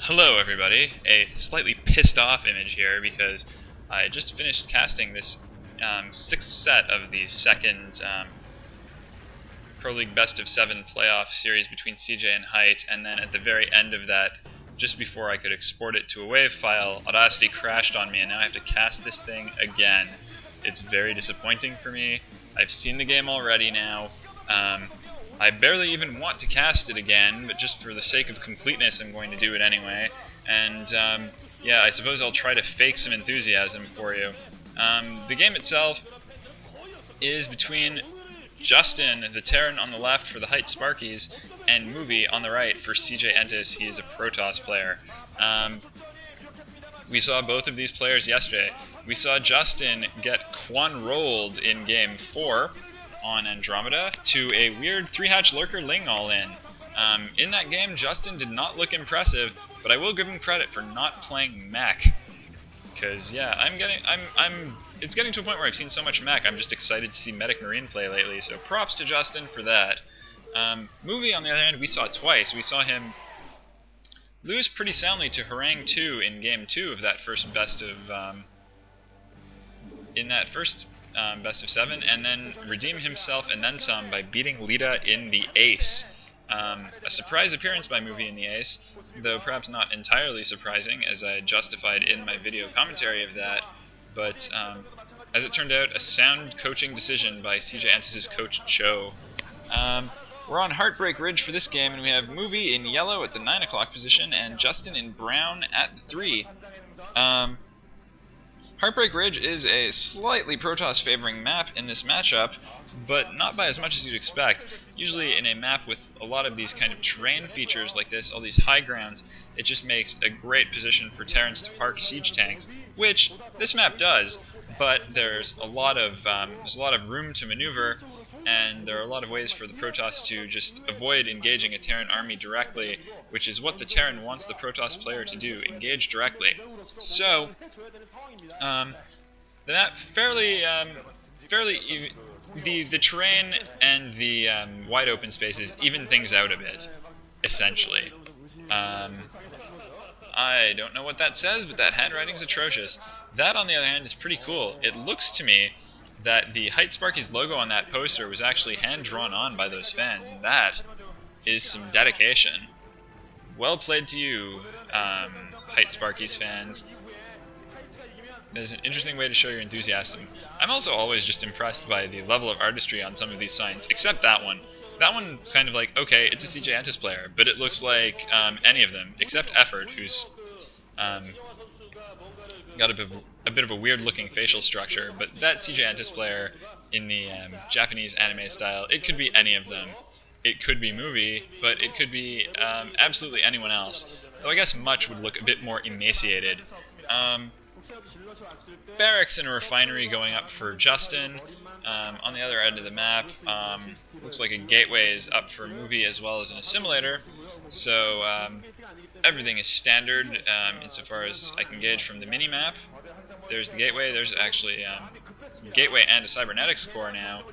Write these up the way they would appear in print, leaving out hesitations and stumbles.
Hello everybody, a slightly pissed off image here because I just finished casting this sixth set of the second Proleague Best of 7 playoff series between CJ and Hite, and then at the very end of that, just before I could export it to a WAV file, Audacity crashed on me and now I have to cast this thing again. It's very disappointing for me. I've seen the game already now. I barely even want to cast it again, but just for the sake of completeness I'm going to do it anyway. And yeah, I suppose I'll try to fake some enthusiasm for you. The game itself is between Justin, the Terran on the left for the Hite SPARKYZ, and Movie on the right for CJ Entus. He is a Protoss player. We saw both of these players yesterday. We saw Justin get Quan-rolled in Game 4 on Andromeda to a weird 3-hatch lurker Ling all-in. In that game, Justin did not look impressive, but I will give him credit for not playing mech. Because yeah, it's getting to a point where I've seen so much mech, I'm just excited to see Medic Marine play lately. So props to Justin for that. Movie on the other hand, we saw twice. We saw him lose pretty soundly to Harang 2 in Game 2 of that first best of best of 7, and then redeem himself and then some by beating Lita in the Ace. A surprise appearance by Movie in the Ace, though perhaps not entirely surprising, as I justified in my video commentary of that, but as it turned out, a sound coaching decision by CJ Entus' coach Cho. We're on Heartbreak Ridge for this game, and we have Movie in yellow at the 9 o'clock position, and Justin in brown at the 3. Heartbreak Ridge is a slightly Protoss favoring map in this matchup, but not by as much as you'd expect. Usually in a map with a lot of these kind of terrain features like this, all these high grounds, it just makes a great position for Terrans to park siege tanks, which this map does, but there's a lot of room to maneuver, and there are a lot of ways for the Protoss to just avoid engaging a Terran army directly, which is what the Terran wants the Protoss player to do, engage directly. So, the map the terrain and the wide open spaces even things out a bit, essentially. I don't know what that says, but that handwriting's atrocious. That, on the other hand, is pretty cool. It looks to me that the Hite SPARKYZ logo on that poster was actually hand-drawn on by those fans. That is some dedication. Well played to you, Hite SPARKYZ fans. There's an interesting way to show your enthusiasm. I'm also always just impressed by the level of artistry on some of these signs, except that one. That one's kind of like, okay, it's a CJ Entus player, but it looks like any of them, except Effort, who's got a bit of a weird-looking facial structure, but that CJ Entus player in the Japanese anime style, it could be any of them. It could be Movie, but it could be absolutely anyone else. Though I guess Much would look a bit more emaciated. Barracks and a refinery going up for Justin. On the other end of the map, looks like a gateway is up for Movie as well as an assimilator. So everything is standard insofar as I can gauge from the mini-map. There's the gateway. There's actually gateway and a cybernetics core now.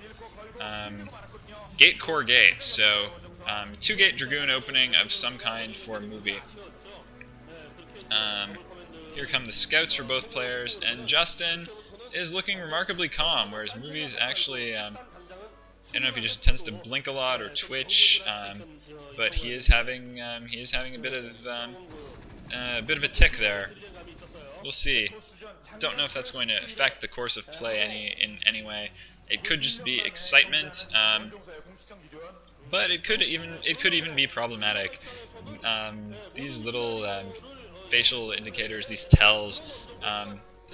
Gate core gate. So 2-gate Dragoon opening of some kind for Movie. Here come the scouts for both players, and Justin is looking remarkably calm, whereas Movie's actually, I don't know if he just tends to blink a lot or twitch, but he is having a bit of a tick there. We'll see. Don't know if that's going to affect the course of play in any way. It could just be excitement, but it could even be problematic. These little facial indicators, these tells,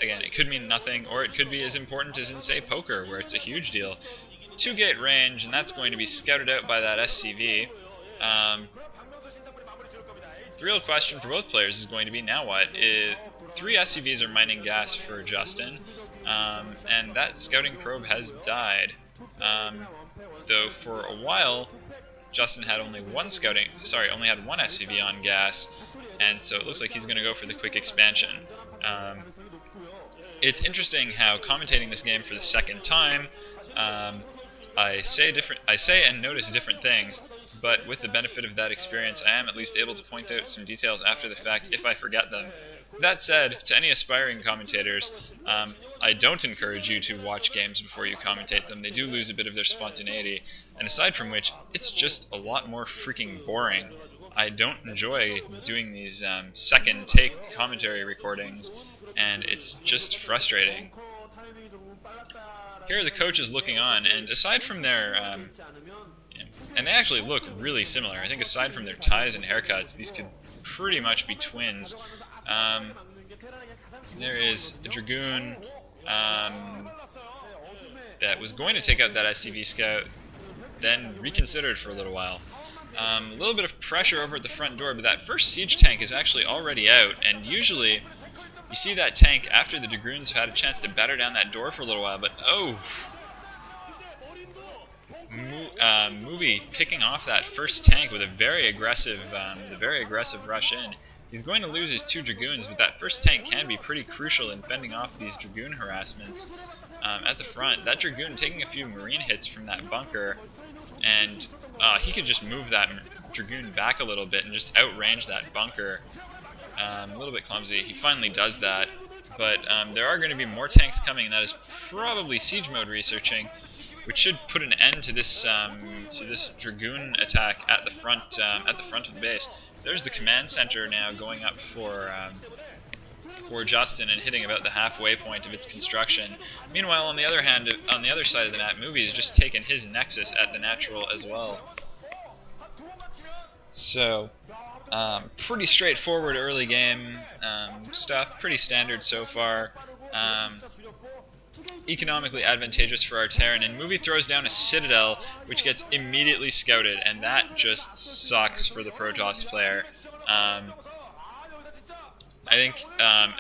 again, it could mean nothing, or it could be as important as in, say, poker, where it's a huge deal. 2-gate range, and that's going to be scouted out by that SCV. The real question for both players is going to be, now what? 3 SCVs are mining gas for Justin, and that scouting probe has died. Though for a while, Justin had only one SCV on gas, and so it looks like he's going to go for the quick expansion. It's interesting how commentating this game for the second time, I say and notice different things, but with the benefit of that experience, I am at least able to point out some details after the fact if I forget them. That said, to any aspiring commentators, I don't encourage you to watch games before you commentate them. They do lose a bit of their spontaneity, and aside from which, it's just a lot more freaking boring. I don't enjoy doing these second take commentary recordings, and it's just frustrating. Here are the coaches looking on, and aside from their and they actually look really similar. I think aside from their ties and haircuts, these could pretty much be twins. There is a Dragoon that was going to take out that SCV Scout, then reconsidered for a little while. A little bit of pressure over at the front door, but that first siege tank is actually already out, and usually you see that tank after the Dragoons have had a chance to batter down that door for a little while, but oh! Movie picking off that first tank with a very aggressive rush in. He's going to lose his 2 Dragoons, but that first tank can be pretty crucial in fending off these Dragoon harassments at the front. That Dragoon taking a few Marine hits from that bunker, and he could just move that Dragoon back a little bit and just outrange that bunker. A little bit clumsy. He finally does that, but there are going to be more tanks coming, and that is probably siege mode researching, which should put an end to this Dragoon attack at the front of the base. There's the command center now going up for Justin and hitting about the halfway point of its construction. Meanwhile, on the other hand, on the other side of the map, Movie has just taken his nexus at the natural as well. So, pretty straightforward early game stuff, pretty standard so far. Economically advantageous for our Terran, and Movie throws down a Citadel, which gets immediately scouted, and that just sucks for the Protoss player. I think,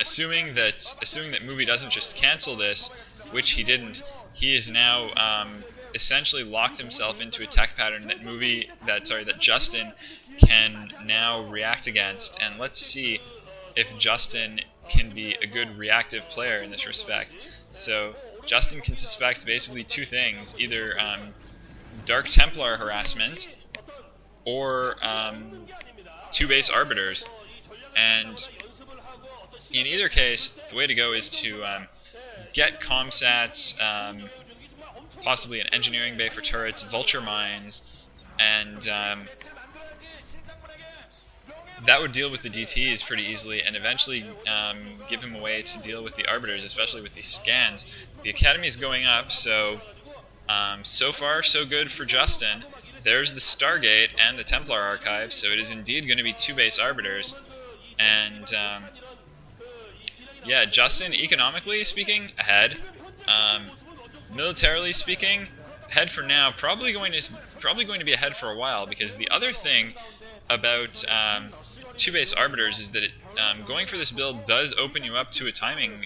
assuming that Movie doesn't just cancel this, which he didn't, he is now essentially locked himself into a tech pattern that Justin can now react against, and let's see if Justin can be a good reactive player in this respect. So Justin can suspect basically 2 things, either Dark Templar harassment or 2 base arbiters, and in either case the way to go is to get comsats, possibly an engineering bay for turrets, vulture mines, and that would deal with the DTs pretty easily, and eventually give him a way to deal with the arbiters, especially with these scans. The academy is going up, so so far so good for Justin. There's the Stargate and the Templar Archive, so it is indeed going to be 2 base arbiters. And yeah, Justin, economically speaking, ahead. Militarily speaking, ahead for now. Probably going to be ahead for a while, because the other thing about 2 base arbiters is that going for this build does open you up to a timing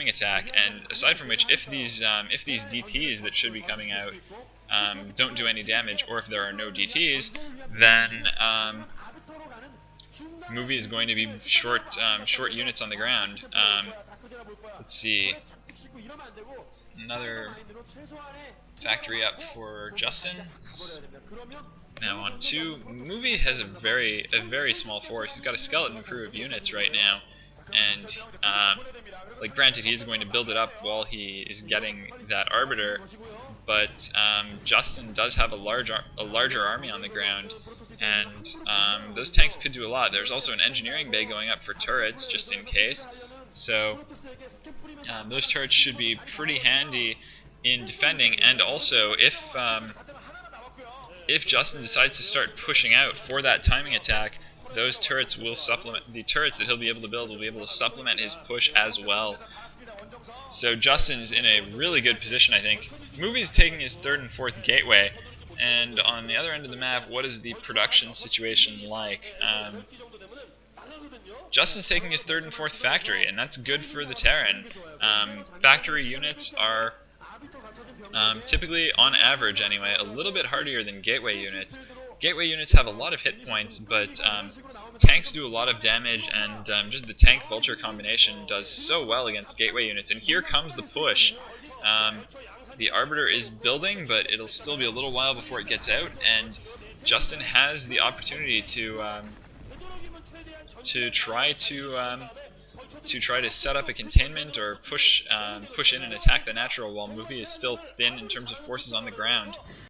attack, and aside from which, if these DTs that should be coming out don't do any damage, or if there are no DTs, then Movie is going to be short units on the ground. Let's see, another factory up for Justin. Now on 2, Movie has a very small force. He's got a skeleton crew of units right now, and like, granted, he's going to build it up while he is getting that arbiter, but Justin does have a larger army on the ground, and those tanks could do a lot. There's also an engineering bay going up for turrets, just in case. So those turrets should be pretty handy in defending, and also if Justin decides to start pushing out for that timing attack, those turrets will supplement, the turrets that he'll be able to build will be able to supplement his push as well. So Justin's in a really good position, I think. Movie's taking his 3rd and 4th gateway, and on the other end of the map, what is the production situation like? Justin's taking his 3rd and 4th factory, and that's good for the Terran. Factory units are typically, on average anyway, a little bit hardier than gateway units. Gateway units have a lot of hit points, but tanks do a lot of damage, and just the tank-vulture combination does so well against gateway units. And here comes the push. The Arbiter is building, but it'll still be a little while before it gets out, and Justin has the opportunity to try to set up a containment or push in and attack the natural while Movie is still thin in terms of forces on the ground.